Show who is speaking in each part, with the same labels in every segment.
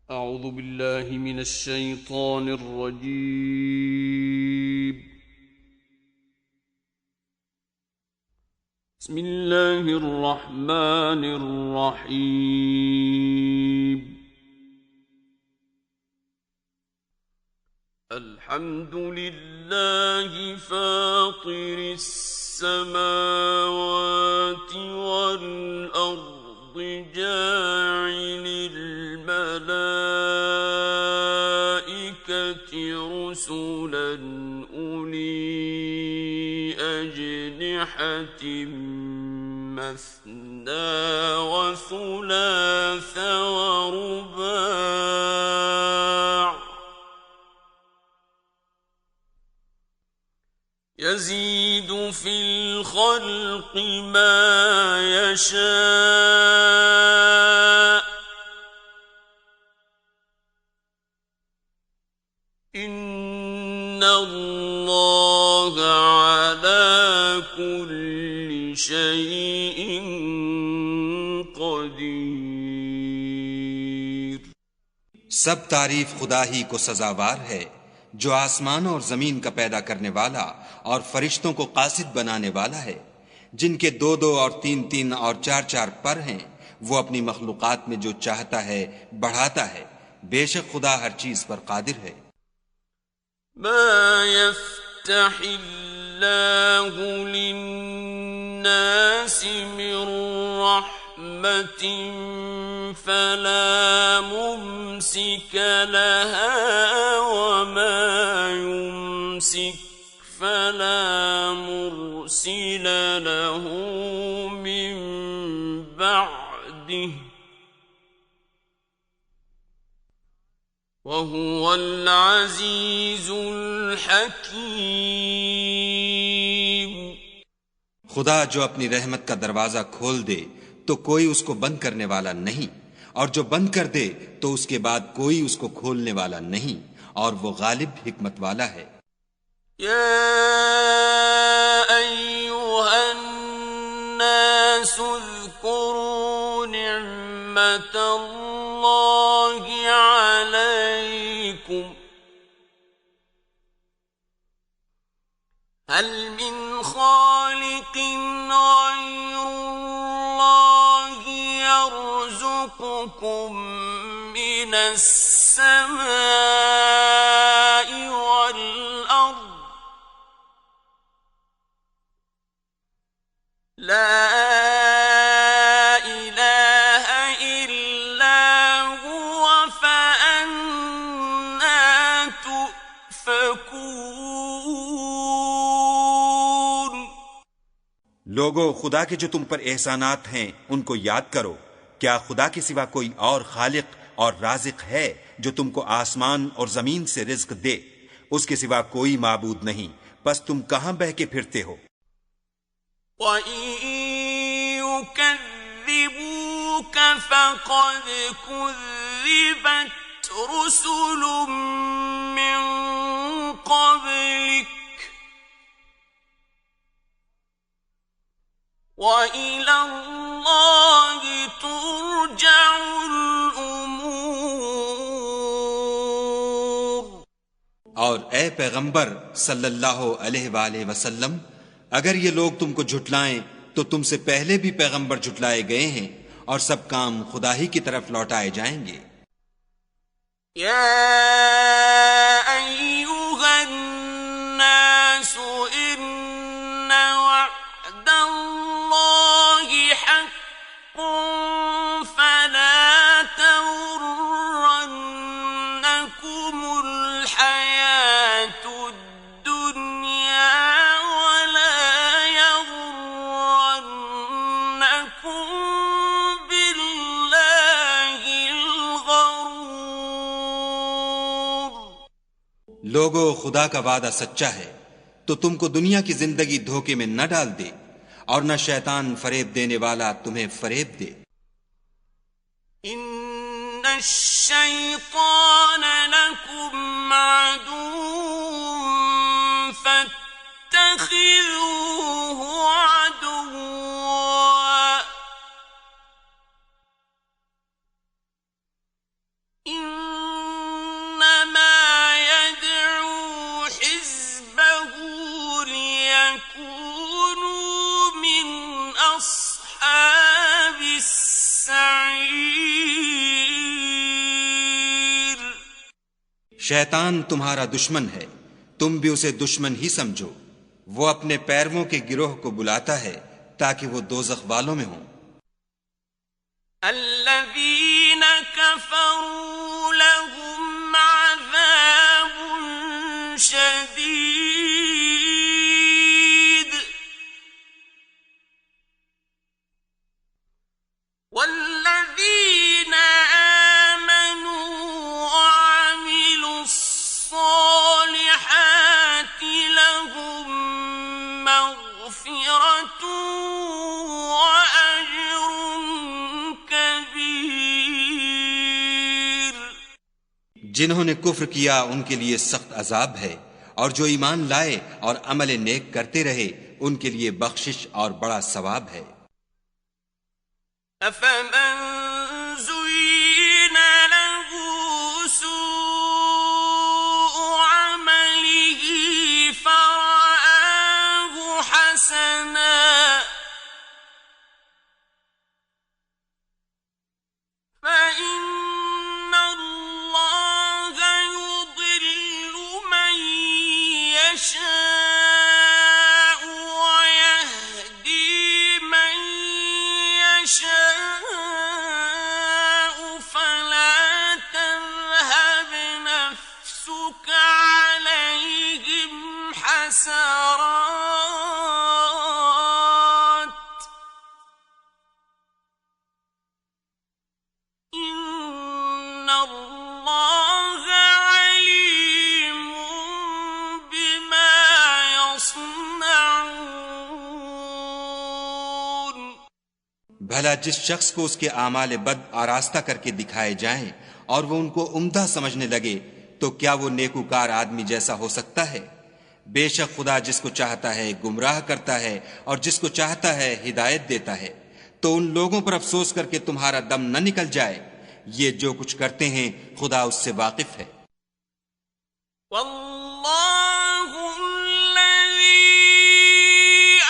Speaker 1: أعوذ بالله من الشيطان الرجيم. بسم الله الرحمن الرحيم. الحمد لله فاطر السماوات والأرض جاعل الملائكة رسلا أولي أجنحة مثنى وثلاث ورباع يزيد في الخلق ما يشاء إن الله على كل شيء قدير.
Speaker 2: सब तारीफ खुदा ही को सजावार है जो आसमान और जमीन का पैदा करने वाला और फरिश्तों को कासिद बनाने वाला है, जिनके दो दो और तीन तीन और चार चार पर हैं। वो अपनी मखलूकात में जो चाहता है बढ़ाता है। बेशक खुदा हर चीज पर कादिर है।
Speaker 1: मा यफ्तहिल्लाहु लिन्नासि मिर रहमतिन फला मुमसिक लहा वमा युमसिक फला मुरसिल लहू मिन बअदिही वहुवल अज़ीज़ुल हकीम.
Speaker 2: खुदा जो अपनी रहमत का दरवाजा खोल दे तो कोई उसको बंद करने वाला नहीं, और जो बंद कर दे तो उसके बाद कोई उसको खोलने वाला नहीं, और वो गालिब हिकमत वाला है.
Speaker 1: या अय्युहन नास उज़्कुरू निअमतल्लाहि अलैकुम हल मिन खालिकिन गैरुल्लाहि यर्ज़ुक़ुकुम मिनस समाई वल अर्द ला इलाहा इल्ला हुवा फअन्ना तुफ़कून.
Speaker 2: लोगों, खुदा के जो तुम पर एहसानात हैं उनको याद करो. क्या खुदा के सिवा कोई और खालिक और राज़िक है जो तुमको आसमान और जमीन से रिज़्क दे? उसके सिवा कोई माबूद नहीं. बस तुम कहां बह के फिरते हो?
Speaker 1: युकज़्ज़िबूक फ़क़द कुज़्ज़िबत रुसुलुम मिन क़ब्लिक व इलल्लाहि तुरजउल उमूर.
Speaker 2: और ए पैगंबर सल्लल्लाहु अलैहि वसल्लम, अगर ये लोग तुमको झुटलाएं तो तुमसे पहले भी पैगंबर झुटलाए गए हैं, और सब काम खुदा ही की तरफ लौटाए जाएंगे.
Speaker 1: या अय्युहन नासु इन्न वअदल्लाहि हक़्क़ुन फला तग़ुर्रन्नकुमुल हयातुद दुनिया वला यग़ुर्रन्नकुम बिल्लाहिल गरूर.
Speaker 2: लोगों, खुदा का वादा सच्चा है, तो तुमको दुनिया की जिंदगी धोखे में न डाल दे, और न शैतान फरेब देने वाला तुम्हें फरेब दे.
Speaker 1: इन्नश शैतान लकुम अदुव्वुन फत्तखिज़ूहु अदुव्वा. إنما يدعو حزبه ليكونوا من أصحاب السعير।
Speaker 2: शैतान तुम्हारा दुश्मन है, तुम भी उसे दुश्मन ही समझो। वो अपने पैरवों के गिरोह को बुलाता है ताकि वो दोज़ख वालों में हों।
Speaker 1: الذين كفروا لهم عذاب شديد والذين آمنوا وعملوا الصالحات لهم مغفرة وأجر كبير।
Speaker 2: जिन्होंने कुफ्र किया उनके लिए सख्त अजाब है, और जो ईमान लाए और अमल नेक करते रहे उनके लिए बख्शिश और बड़ा सवाब है।
Speaker 1: أفمن زين له سوء عمله فرآه حسنا فإن الله يضل من يشاء ويهدي من يشاء فلا تذهب نفسك عليهم حسرات إن الله عليم بما يصنعون।
Speaker 2: भला जिस शख्स को उसके आमाल बद आरास्ता करके दिखाए जाएं और वो उनको उम्दा समझने लगे, तो क्या वो नेकूकार आदमी जैसा हो सकता है? बेशक खुदा जिसको चाहता है गुमराह करता है और जिसको चाहता है हिदायत देता है। तो उन लोगों पर अफसोस करके तुम्हारा दम न निकल जाए, ये जो कुछ करते हैं खुदा उससे वाकिफ है।
Speaker 1: والله الذي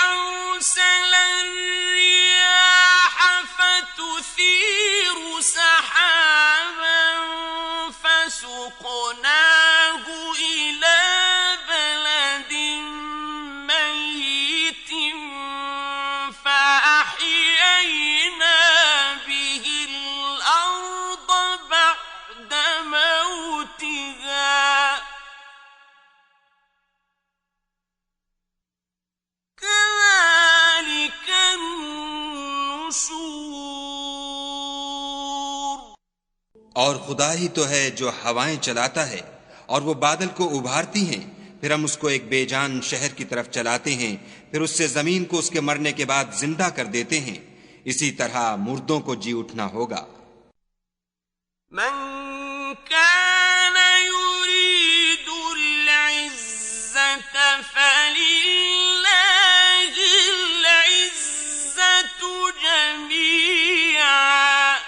Speaker 1: أرسل الرياح فتثير سحابا فسقناه إلى بلد ميت فأحيينا به الأرض بعد موتها كذلك النشور।
Speaker 2: और खुदा ही तो है जो हवाएं चलाता है और वो बादल को उभारती हैं, फिर हम उसको एक बेजान शहर की तरफ चलाते हैं, फिर उससे जमीन को उसके मरने के बाद जिंदा कर देते हैं। इसी तरह मुर्दों को जी उठना होगा।
Speaker 1: من كان يريد العزة فلله العزة جميعا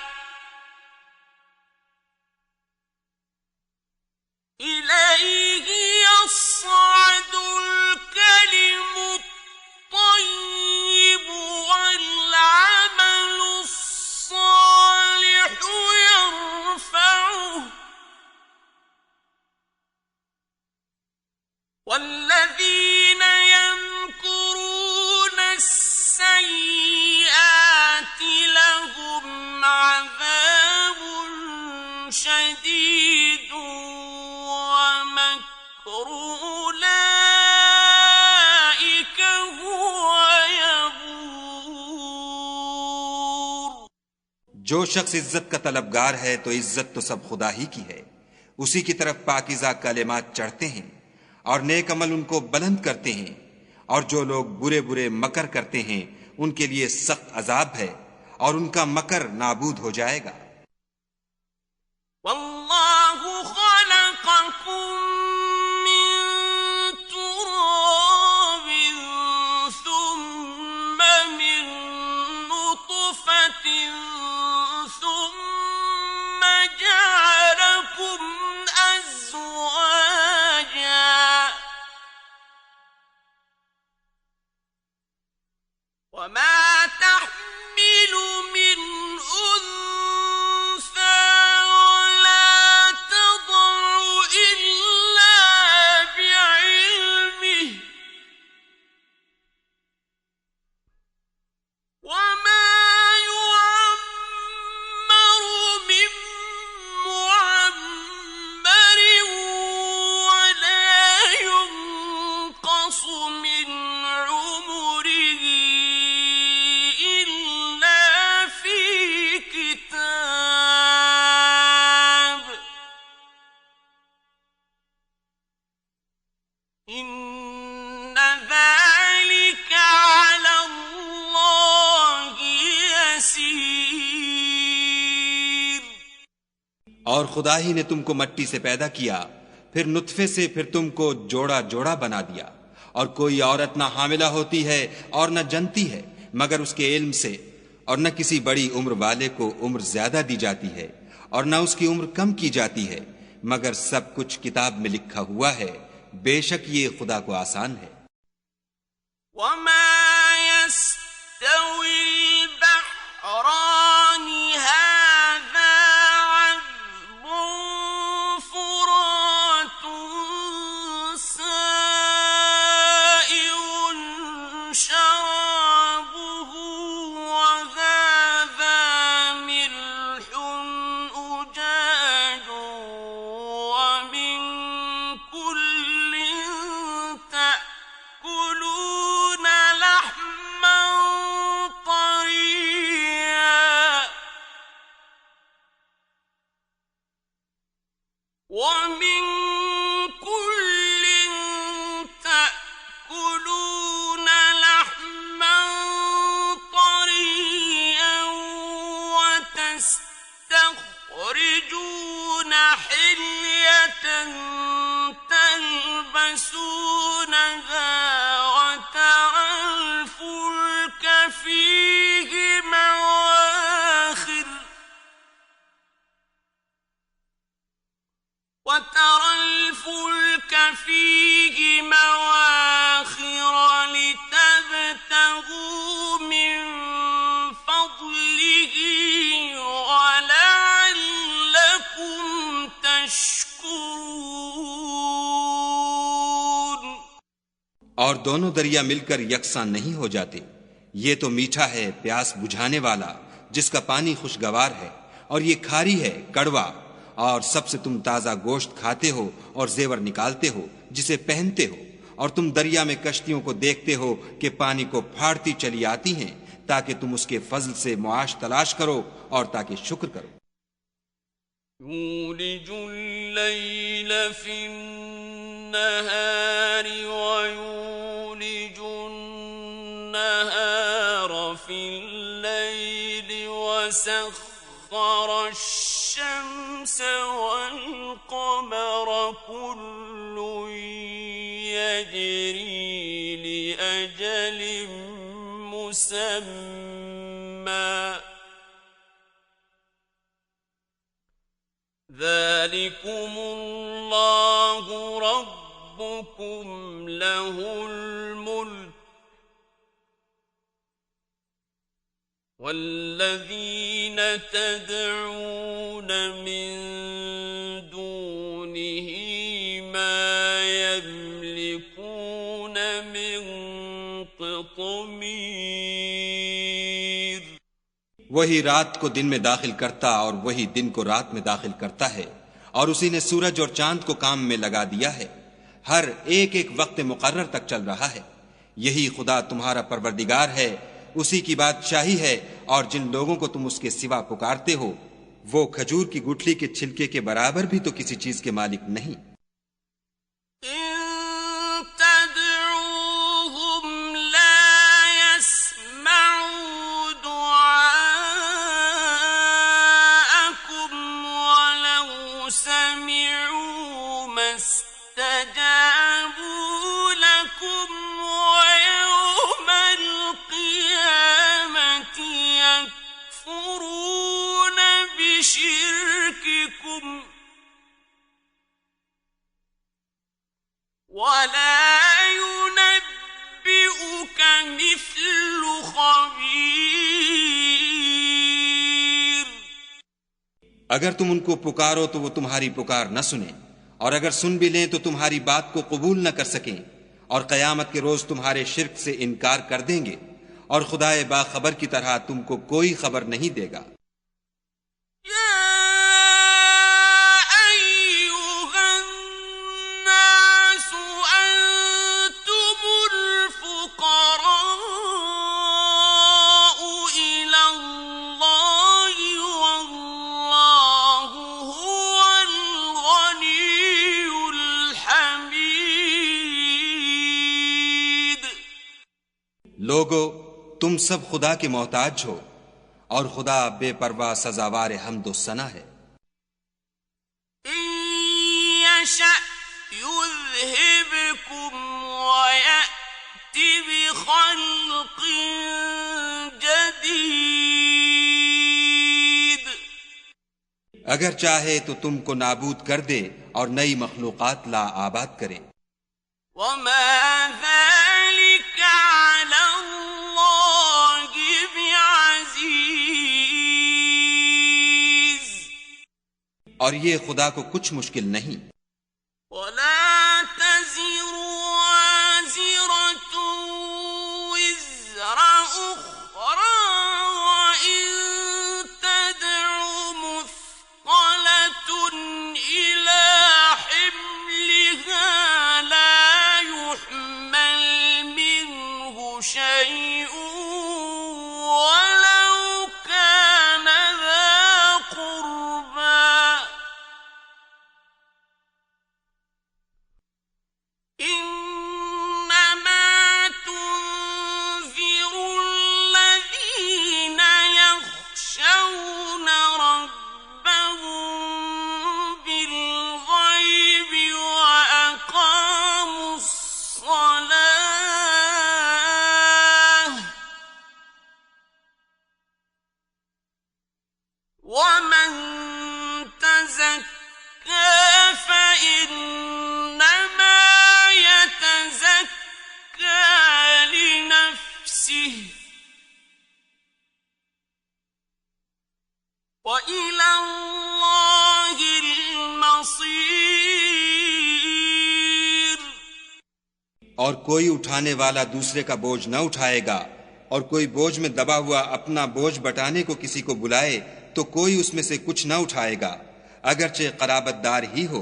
Speaker 1: إليه يصعد الكلم الطيب والعمل الصالح يرفعه والذين يمكرون السيئات لهم عذاب شديد ومكر أولئك هو يبور।
Speaker 2: जो शख्स इज्जत का तलबगार है तो इज्जत तो सब खुदा ही की है। उसी की तरफ पाकीज़ा कलिमात चढ़ते हैं और नेक अमल उनको बुलंद करते हैं। और जो लोग बुरे बुरे मकर करते हैं उनके लिए सख्त अजाब है और उनका मकर नाबूद हो जाएगा।
Speaker 1: والله خلقكم من تراب ثم من نطفة ثم جعل
Speaker 2: और खुदा ही ने तुमको मट्टी से पैदा किया, फिर नुत्फे से, फिर तुमको जोड़ा जोड़ा बना दिया। और कोई औरत न हामिला होती है और न जनती है मगर उसके इल्म से, और न किसी बड़ी उम्र वाले को उम्र ज्यादा दी जाती है और न उसकी उम्र कम की जाती है, मगर सब कुछ किताब में लिखा हुआ है। बेशक ये खुदा को आसान है। और दोनों दरिया मिलकर यकसां नहीं हो जाते। ये तो मीठा है, प्यास बुझाने वाला, जिसका पानी खुशगवार है, और ये खारी है, कड़वा। और सबसे तुम ताजा गोश्त खाते हो और जेवर निकालते हो जिसे पहनते हो। और तुम दरिया में कश्तियों को देखते हो कि पानी को फाड़ती चली आती हैं, ताकि तुम उसके फजल से मुआश तलाश करो और ताकि शुक्र करो।
Speaker 1: यूलिजुल लैल फिन्नहार व यूलिजुन नहार फिल लैल व सख्खर अश-शम्स वल क़मर कुल्लुन यजरी लिअजलिन मुसम्मा ज़ालिकुमुल्लाहु रब्बुकुम लहुल मुल्क वल्लज़ीना तदऊन मिन दूनिही मा यमलिकून मिन क़ित्मीर।
Speaker 2: वही रात को दिन में दाखिल करता और वही दिन को रात में दाखिल करता है, और उसी ने सूरज और चांद को काम में लगा दिया है। हर एक एक वक्त मुकर्रर तक चल रहा है। यही खुदा तुम्हारा परवरदिगार है, उसी की बादशाही है। और जिन लोगों को तुम उसके सिवा पुकारते हो, वो खजूर की गुठली के छिलके के बराबर भी तो किसी चीज के मालिक नहीं। अगर तुम उनको पुकारो तो वो तुम्हारी पुकार न सुने, और अगर सुन भी लें तो तुम्हारी बात को कबूल न कर सकें, और कयामत के रोज तुम्हारे शिर्क से इनकार कर देंगे, और खुदाए बाखबर की तरह तुमको कोई खबर नहीं देगा। लोगो, तुम सब खुदा के मोहताज हो, और खुदा बेपरवाह सजावार हम्दो सना है।
Speaker 1: يشأ يذهبكم ويأت بخلق जदीद।
Speaker 2: अगर चाहे तो तुमको नाबूद कर दे और नई मखलूकात ला आबाद करे।
Speaker 1: वमा ज़ालिक अला अल्लाहि बिअज़ीज़,
Speaker 2: और ये खुदा को कुछ मुश्किल नहीं।
Speaker 1: वला तज़िरु वाज़िरतुन विज़रा उख़रा वइन तदअु मुस्क़लतुन इला हिम्लिहा ला युहमल मिन्हु शैउन वलौ कान ज़ा क़ुर्बा। इन्नमा तुन्ज़िरु الذين يخشون ربهم بالغيب وأقاموا الصلاة ومن تزكى فإنما يتزكى لنفسه وإلى الله المصير।
Speaker 2: और कोई उठाने वाला दूसरे का बोझ न उठाएगा, और कोई बोझ में दबा हुआ अपना बोझ बटाने को किसी को बुलाए तो कोई उसमें से कुछ न उठाएगा, अगरचे कराबतदार ही हो।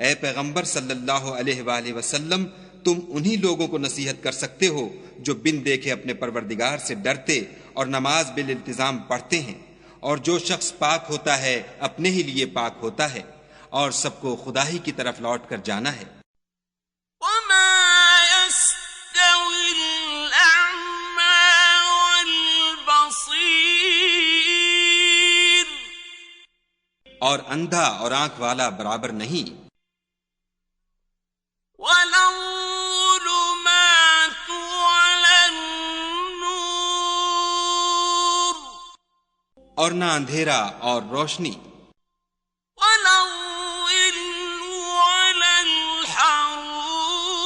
Speaker 2: ए पैगंबर सल्लल्लाहु अलैहि वसल्लम, तुम उन्हीं लोगों को नसीहत कर सकते हो जो बिन देखे अपने परवरदिगार से डरते और नमाज बिल इल्तिजाम पढ़ते हैं, और जो शख्स पाक होता है अपने ही लिए पाक होता है, और सबको खुदा ही की तरफ लौट कर जाना है।
Speaker 1: वमा यस्तविल अअमा वल बसीर,
Speaker 2: और अंधा और आंख वाला बराबर नहीं।
Speaker 1: वला ज़ुलुमातु वलन नूर,
Speaker 2: और ना अंधेरा और रोशनी।
Speaker 1: वला ज़िल्लु वलल हरूर,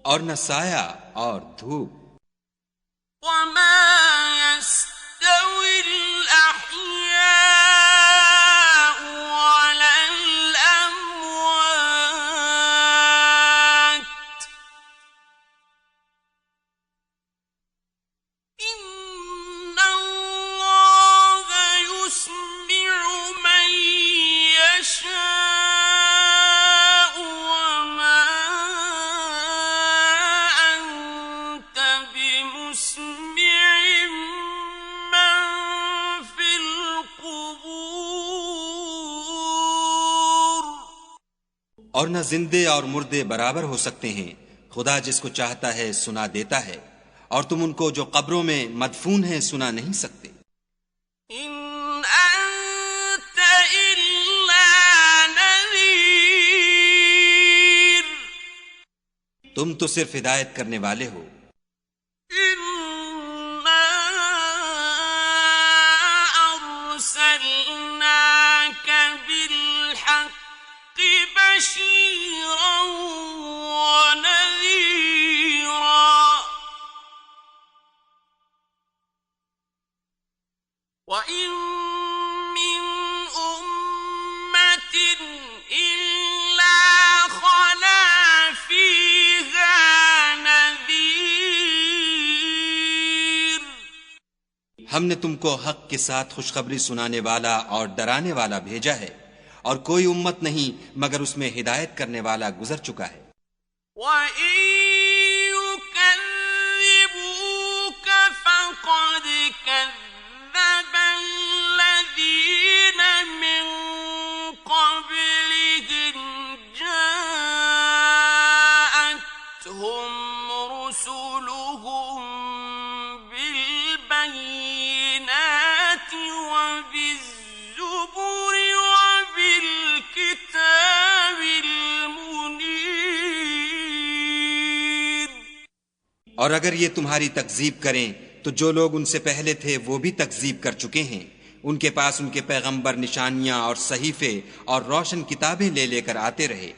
Speaker 2: और न साया और धूप।
Speaker 1: वमा यस्तविल अहयाउ वलल अमवात, इन्नल्लाह युस्मिउ मन यशाउ वमा अंत बिमुस्मिइम मन फिल कुबूर।
Speaker 2: और न जिंदे और मुर्दे बराबर हो सकते हैं। खुदा जिसको चाहता है सुना देता है, और तुम उनको जो कब्रों में मदफून हैं सुना नहीं सकते।
Speaker 1: इन अंत इल्ला नज़ीर,
Speaker 2: तुम तो सिर्फ हिदायत करने वाले हो।
Speaker 1: इन्ना अरसलनाका बिलहक्कि बशीरन व नज़ीरा, वइन मिन उम्मतिन इल्ला खला फीहा नज़ीर।
Speaker 2: हमने तुमको हक के साथ खुशखबरी सुनाने वाला और डराने वाला भेजा है, और कोई उम्मत नहीं मगर उसमें हिदायत करने वाला गुजर चुका है।
Speaker 1: वइन युकज़्ज़िबूक फ़क़द कज़्ज़ब الذين من قبلهم جاءتهم رسلهم بالبينات وبالزبر وبالهدى
Speaker 2: और अगर ये तुम्हारी तकजीब करें तो जो लोग उनसे पहले थे वो भी तकजीब कर चुके हैं। उनके पास उनके पैगंबर निशानियां और सहीफे और रोशन किताबें ले लेकर आते रहे।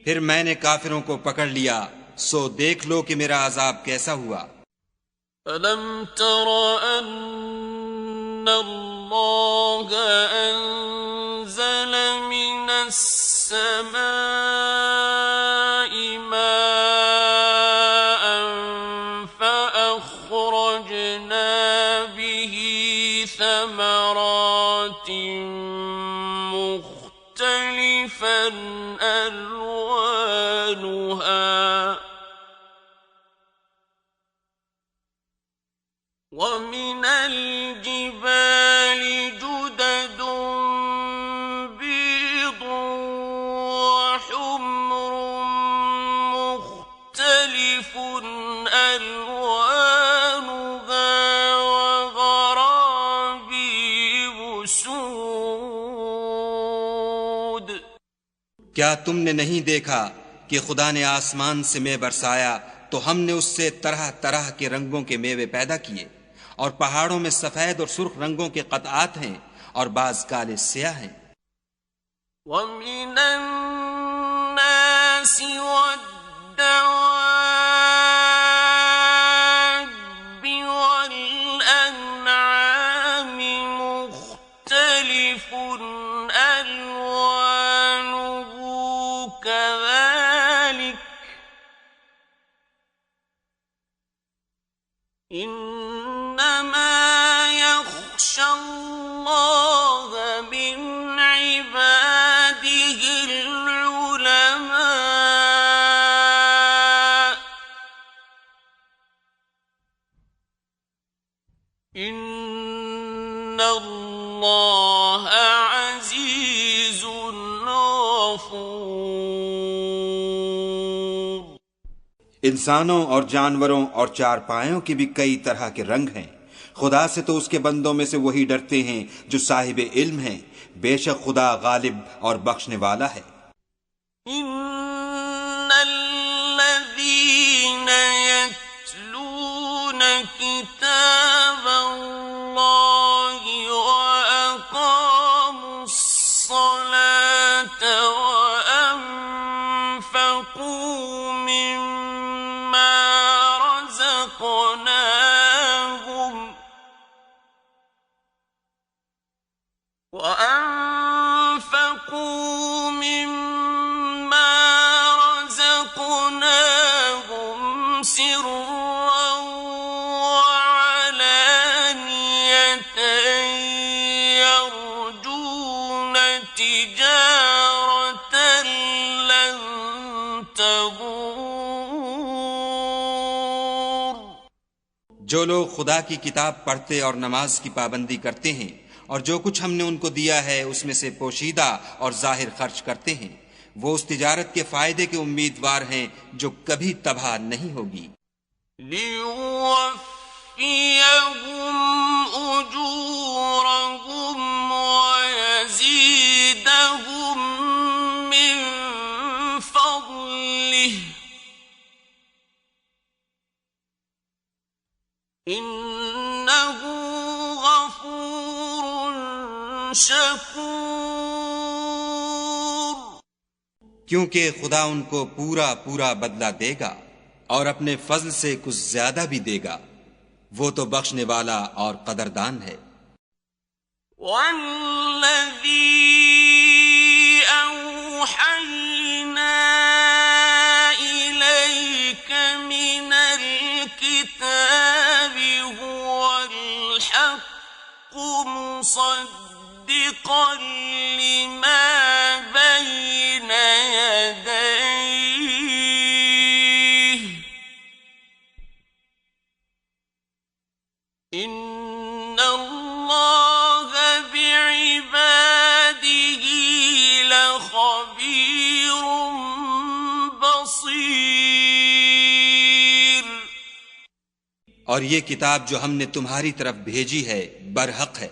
Speaker 2: फिर मैंने काफिरों को पकड़ लिया, सो देख लो कि मेरा अजाब कैसा हुआ।
Speaker 1: अलम तर अन्नल्लाह अंज़ल मिनस समाई माअन फअख़रजना बिही समरातिन मुख्तलिफन अलवानुहा ومن الجبال جدد بيض وحمر مختلف ألوانها وغرابيب سود।
Speaker 2: क्या तुमने नहीं देखा कि खुदा ने आसमान से मेंह बरसाया तो हमने उससे तरह तरह के रंगों के मेवे पैदा किए, और पहाड़ों में सफेद और सुर्ख रंगों के कतआत हैं और बाज काले स्याह हैं।
Speaker 1: وَمِنَ النَّاسِ وَالدَّوَابِّ وَالْأَنْعَامِ مُخْتَلِفٌ أَلْوَانُهُ كَذَلِكَ إِنَّمَا يَخْشَى اللَّهَ مِنْ عِبَادِهِ الْعُلَمَاءُ إِنَّ اللَّهَ عَزِيزٌ غَفُورٌ।
Speaker 2: इंसानों और जानवरों और चारपायों के भी कई तरह के रंग हैं। खुदा से तो उसके बंदों में से वही डरते हैं जो साहिब इल्म हैं। बेशक खुदा गालिब और बख्शने वाला है।
Speaker 1: इन्नल्लज़ीन यत्लून किताबल्लाहि व अक़ामुस्सलात व अनफ़क़ू मिम्मा रज़क़नाहुम وأنفقوا مما رزقناهم سرا وعلانية يرجون تجارة لن تبور।
Speaker 2: जो लोग खुदा की किताब पढ़ते और नमाज की पाबंदी करते हैं और जो कुछ हमने उनको दिया है उसमें से पोशीदा और जाहिर खर्च करते हैं, वो उस तिजारत के फायदे के उम्मीदवार हैं जो कभी तबाह नहीं होगी।
Speaker 1: लियुवफ्फियहुम उजूरहुम वयज़ीदहुम मिन फ़ज़लिहि इन्नहु गफूरुन शकूर।
Speaker 2: क्योंकि खुदा उनको पूरा पूरा बदला देगा और अपने फजल से कुछ ज्यादा भी देगा। वो तो बख्शने वाला और कदरदान है।
Speaker 1: वल्लज़ी औहयना इलैक मिनल किताबि हुवल हक़्क़ु मुसद्दिक़न लिमा बैन यदैहि इन्नल्लाह बिइबादिही लखबीरुम बसीर।
Speaker 2: और ये किताब जो हमने तुम्हारी तरफ भेजी है बरहक है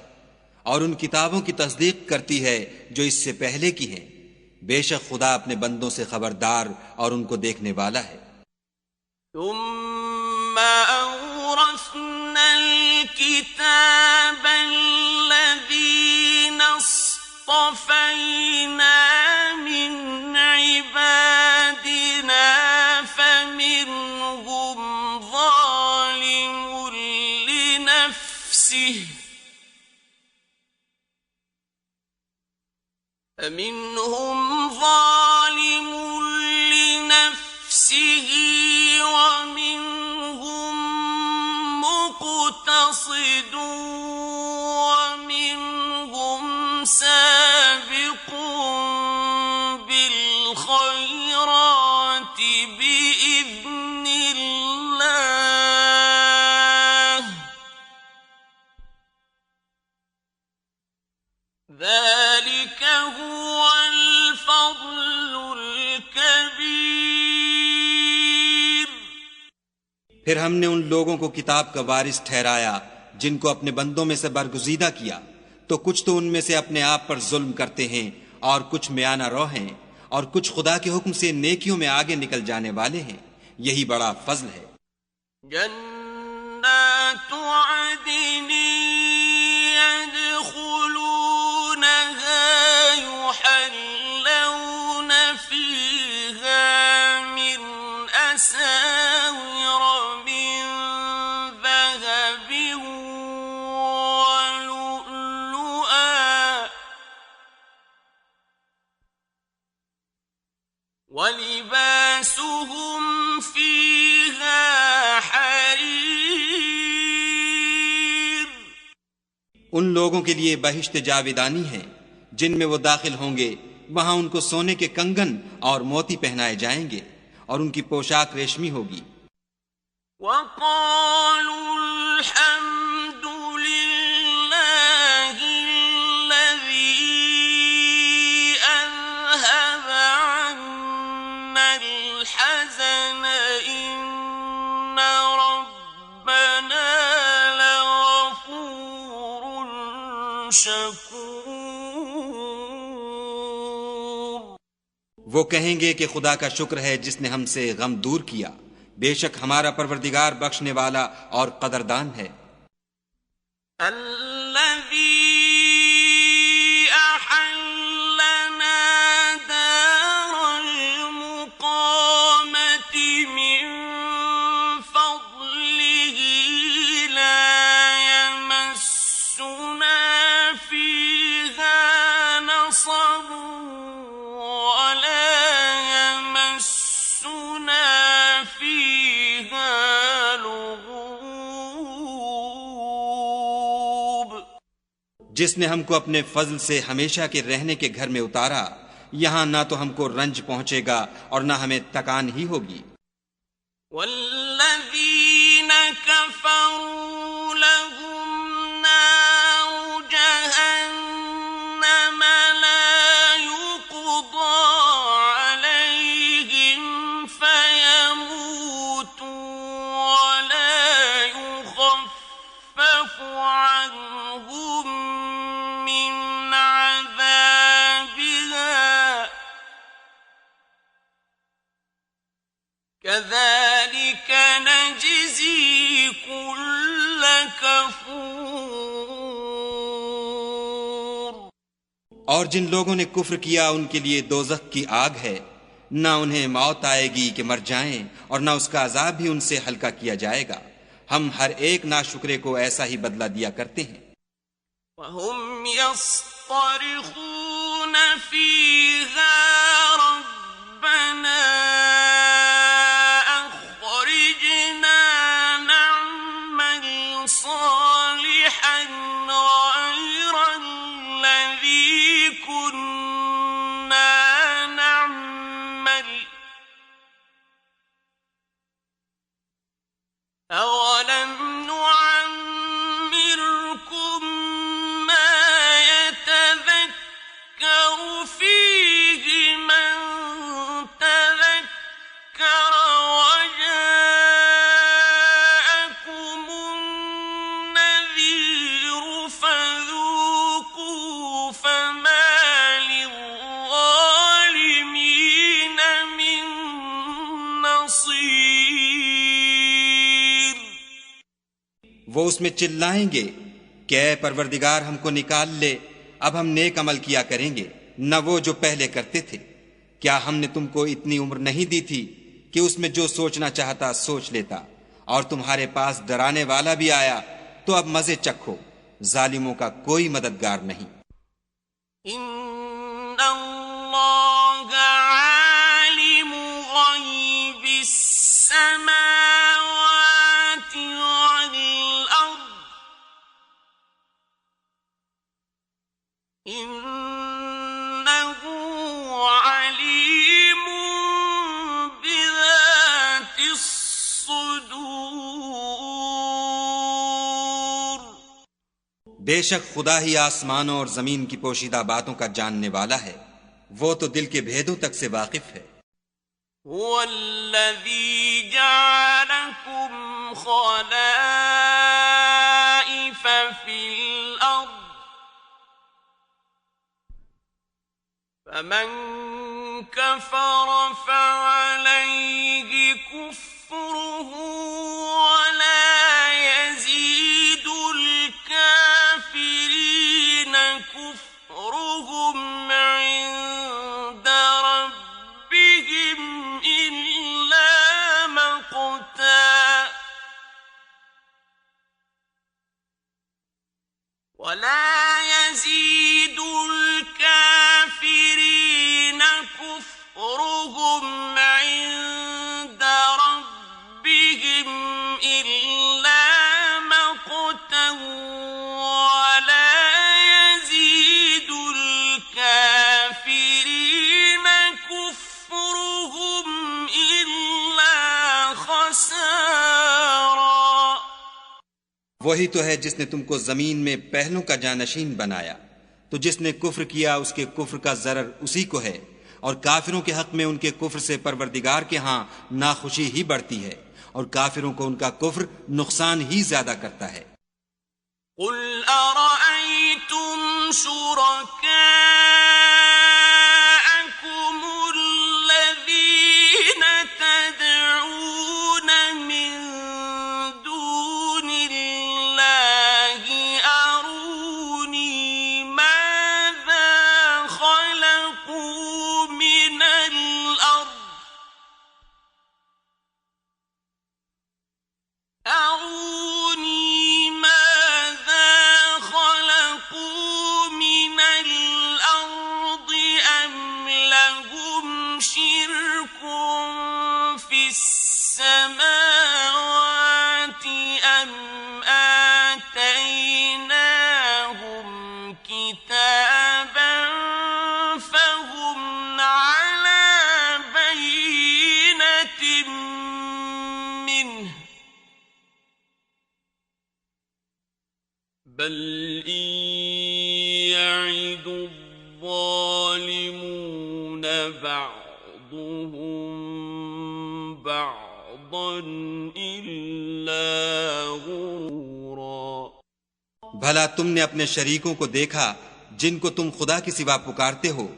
Speaker 2: और उन किताबों की तस्दीक करती है जो इससे पहले की हैं। बेशक खुदा अपने बंदों से खबरदार और उनको देखने वाला है।
Speaker 1: فمنهم ظالم لنفسه ومنهم مقتصد ومنهم سابق بالخيرات بإذن الله ذلك هو الفضل الكبير।
Speaker 2: फिर हमने उन लोगों को किताब का वारिस ठहराया जिनको अपने बंदों में से बरगुज़ीदा किया, तो कुछ तो उनमें से अपने आप पर जुल्म करते हैं और कुछ म्याना रो हैं और कुछ खुदा के हुक्म से नेकियों में आगे निकल जाने वाले हैं। यही बड़ा फजल है।
Speaker 1: जन्नातु अदनी यदखुलूनहा युहल्लौन फीहा मिन असाविर मिन ज़हबिन वलुअलुआ वलिबासुहुम फीहा हरीर।
Speaker 2: उन लोगों के लिए बहिश्त जावेदानी है जिनमें वो दाखिल होंगे, वहां उनको सोने के कंगन और मोती पहनाए जाएंगे और उनकी पोशाक रेशमी होगी। वो कहेंगे कि खुदा का शुक्र है जिसने हमसे गम दूर किया। बेशक हमारा परवरदिगार बख्शने वाला और कदरदान है। जिसने हमको अपने फजल से हमेशा के रहने के घर में उतारा, यहाँ ना तो हमको रंज पहुंचेगा और ना हमें तकान ही होगी।
Speaker 1: वल्लज़ीन कफ़रू लहुम नारु जहन्नम ला युक़दा अलैहिम फयमूतू वला युख़फ़फ़ु अन्हुम कज़ालिक नजज़ी कुल्ल कफ़ूर।
Speaker 2: और जिन लोगों ने कुफ्र किया उनके लिए दोज़ख की आग है, ना उन्हें मौत आएगी कि मर जाएं और ना उसका अजाब भी उनसे हल्का किया जाएगा। हम हर एक नाशुक्रे को ऐसा ही बदला दिया करते हैं।
Speaker 1: वहुम यस्तरिख़ून फ़ीहा रब्बना أولم نعمركم ما يتذكر فيه
Speaker 2: वो उसमें चिल्लाएंगे कि ऐ परवरदिगार हमको निकाल ले, अब हम नेक अमल किया करेंगे न वो जो पहले करते थे। क्या हमने तुमको इतनी उम्र नहीं दी थी कि उसमें जो सोचना चाहता सोच लेता, और तुम्हारे पास डराने वाला भी आया तो अब मजे चखो, जालिमों का कोई मददगार नहीं।
Speaker 1: इन्नल्लाह आलिमु गैबिस समावाति वल अर्द इन्नहु अलीमुन बिज़ातिस सुदूर।
Speaker 2: बेशक खुदा ही आसमानों और जमीन की पोशीदा बातों का जानने वाला है, वो तो दिल के भेदों तक से वाकिफ है।
Speaker 1: हुवल्लज़ी जअलकुम खलाइफ फिल अर्द फमन कफर फअलैहि कुफ्रुहु वला यज़ीदुल काफिरीन कुफ्रुहुम इंद रब्बिहिम इल्ला मक़ता वला यज़ीदुल काफिरीन कुफ्रुहुम इंद रब्बिहिम इल्ला मक़ता वला यज़ीदुल काफिरीन कुफ्रुहुम इल्ला खसारा।
Speaker 2: वही तो है जिसने तुमको जमीन में पहलों का जानशीन बनाया, तो जिसने कुफ्र किया उसके कुफ्र का जरर उसी को है, और काफिरों के हक में उनके कुफ्र से परवरदिगार के हां नाखुशी ही बढ़ती है, और काफिरों को उनका कुफ्र नुकसान ही ज्यादा करता है।
Speaker 1: कुल अरअयतुम शुरकाअकुमुल्लज़ीन तदऊन मिन दूनिल्लाहि अरूनी माज़ा खलक़ू मिनल अर्द أروني ماذا خلقوا من الأرض أم لهم شرك في السماوات أم آتيناهم كتابا فهم على بينة منه بل إن يعد الظالمون بعضهم بعضا إلا غرورا।
Speaker 2: भला तुमने अपने शरीकों को देखा जिनको तुम खुदा के सिवा पुकारते हो?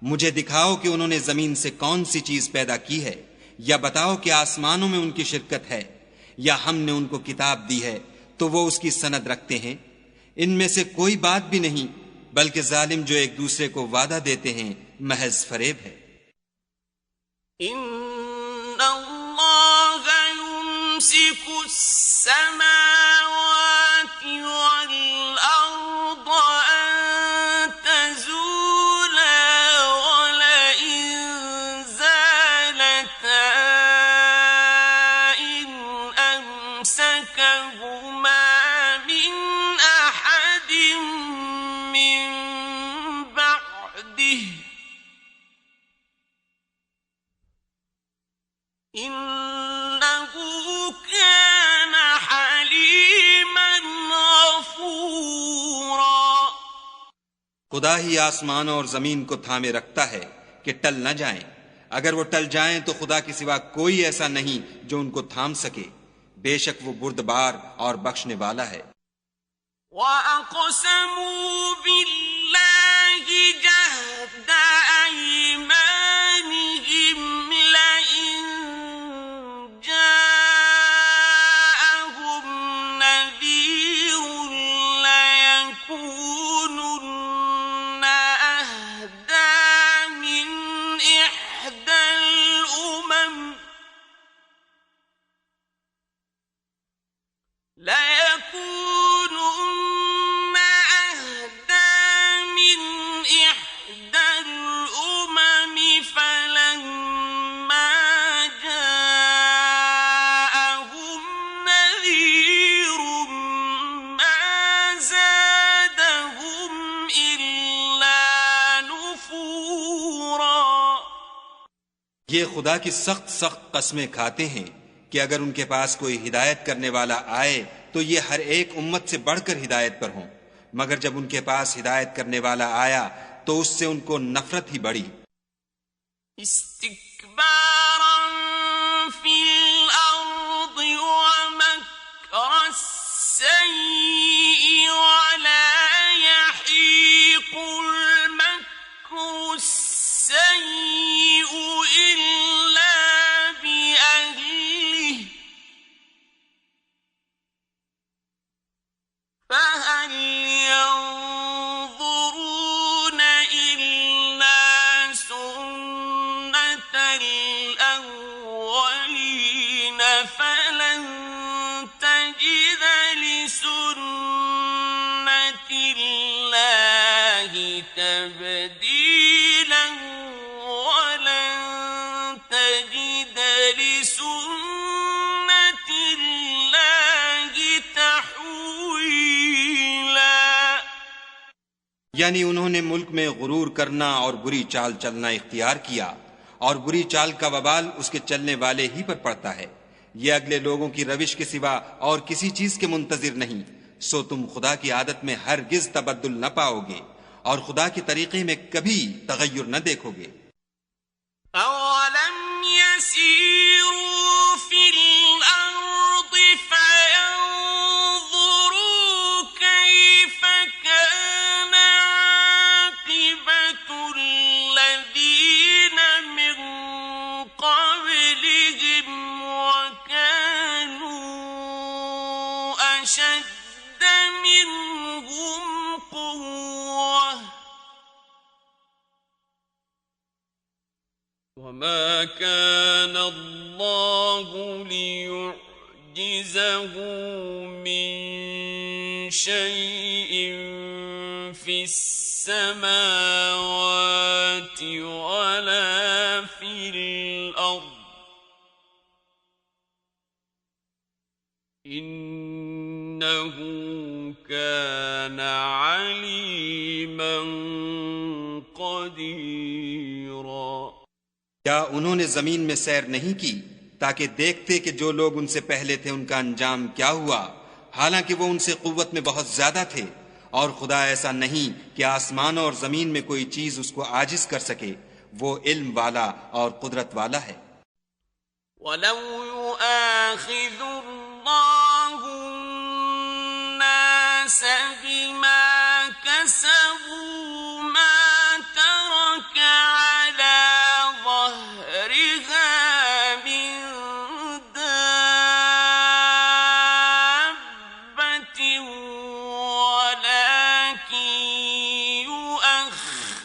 Speaker 2: मुझे दिखाओ कि उन्होंने जमीन से कौन सी चीज पैदा की है, या बताओ कि आसमानों में उनकी शिरकत है, या हमने उनको किताब दी है तो वो उसकी सनद रखते हैं। इनमें से कोई बात भी नहीं, बल्कि जालिम जो एक दूसरे को वादा देते हैं महज फरेब है।
Speaker 1: इन्नल्लाह युम्सिकु अस्समावाति वल अर्द अन तज़ूला वलइन ज़ालता इन अमसकहुमा मिन अहदिन मिन बअदिही इन्नहु कान हलीमन गफूरा।
Speaker 2: खुदा ही आसमान और जमीन को थामे रखता है कि टल न जाएं। अगर वो टल जाएं तो खुदा के सिवा कोई ऐसा नहीं जो उनको थाम सके। बेशक वो बुर्दबार और बख्शने वाला है।
Speaker 1: वअक़समू बिल्लाहि जहद अयमानिहिम लइन जाअहुम नज़ीर
Speaker 2: ये खुदा की सख्त सख्त कस्में खाते हैं कि अगर उनके पास कोई हिदायत करने वाला आए तो ये हर एक उम्मत से बढ़कर हिदायत पर हों, मगर जब उनके पास हिदायत करने वाला आया तो उससे उनको नफरत ही बढ़ी।
Speaker 1: इस्तिकबारन फिल अर्दि व मक्रस्सय्यि वला यहीकुल मक्रस्सय्यिउ इल्ला बिअहलिहि فهل ينظرون إلا سنة الأولين فلن تجد لسنة الله تبديلا ولن تجد لسنة الله تحويلا।
Speaker 2: यानी उन्होंने मुल्क में गुरूर करना और बुरी चाल चलना इख्तियार किया, और बुरी चाल का वबाल उसके चलने वाले ही पर पड़ता है। ये अगले लोगों की रविश के सिवा और किसी चीज के मुंतजिर नहीं, सो तुम खुदा की आदत में हरगिज तबद्दुल न पाओगे और खुदा के तरीके में कभी तगय्युर न देखोगे।
Speaker 1: أولم يسيروا في الأرض فينظروا كيف كان عاقبة الذين من قبلهم وكانوا أشد منهم قوة وما كان الله ليعجزه من شيء في السماوات ولا في الأرض إنه كان عليما قديرا।
Speaker 2: क्या उन्होंने जमीन में सैर नहीं की ताकि देखते कि जो लोग उनसे पहले थे उनका अंजाम क्या हुआ, हालांकि वो उनसे कुव्वत में बहुत ज्यादा थे। और खुदा ऐसा नहीं कि आसमान और जमीन में कोई चीज उसको आजिज कर सके, वो इल्म वाला और कुदरत वाला है।
Speaker 1: वलौ युआखिज़ुल्लाहु अन्नास बिमा कसबू मा तरक अला ज़हरिहा मिन दाब्बतिन वलाकिन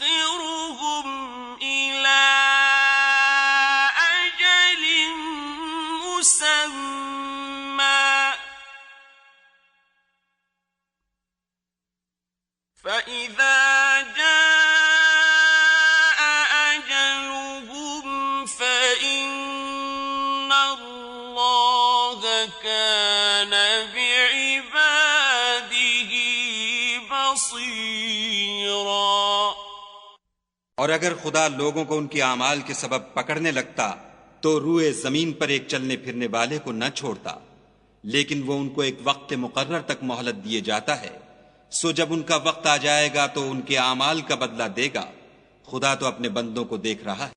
Speaker 1: युअख्खिरुहुम इला अजलिन मुसम्मा فإذا جاء أجلهم فإن الله كان بعباده بصيرا।
Speaker 2: और अगर खुदा लोगों को उनके आमाल के सबब पकड़ने लगता तो रूए जमीन पर एक चलने फिरने वाले को न छोड़ता, लेकिन वो उनको एक वक्त मुकर्रर तक मोहलत दिए जाता है। सो जब उनका वक्त आ जाएगा तो उनके आमाल का बदला देगा। खुदा तो अपने बंदों को देख रहा है।